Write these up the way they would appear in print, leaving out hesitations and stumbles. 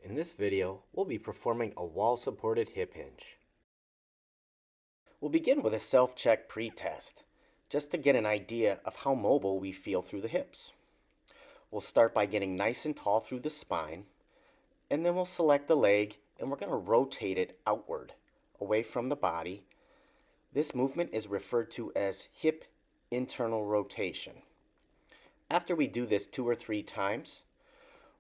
In this video, we'll be performing a wall-supported hip hinge. We'll begin with a self-check pre-test, just to get an idea of how mobile we feel through the hips. We'll start by getting nice and tall through the spine, and then we'll select the leg and we're going to rotate it outward, away from the body. This movement is referred to as hip internal rotation. After we do this 2 or 3 times,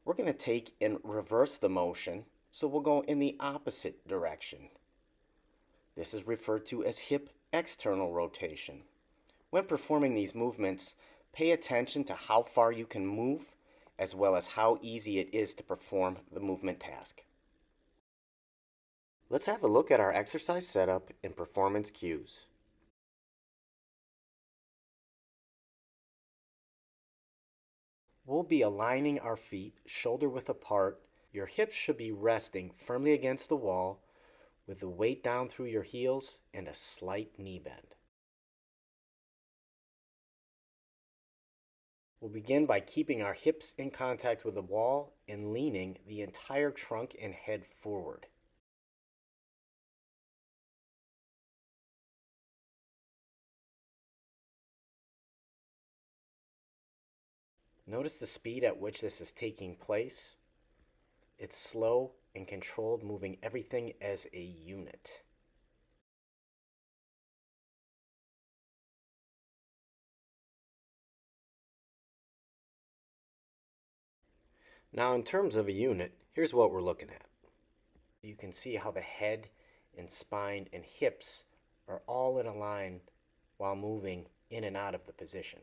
we're going to take and reverse the motion, so we'll go in the opposite direction. This is referred to as hip external rotation. When performing these movements, pay attention to how far you can move, as well as how easy it is to perform the movement task. Let's have a look at our exercise setup and performance cues. We'll be aligning our feet shoulder width apart. Your hips should be resting firmly against the wall with the weight down through your heels and a slight knee bend. We'll begin by keeping our hips in contact with the wall and leaning the entire trunk and head forward. Notice the speed at which this is taking place. It's slow and controlled, moving everything as a unit. Now, in terms of a unit, here's what we're looking at. You can see how the head and spine and hips are all in a line while moving in and out of the position.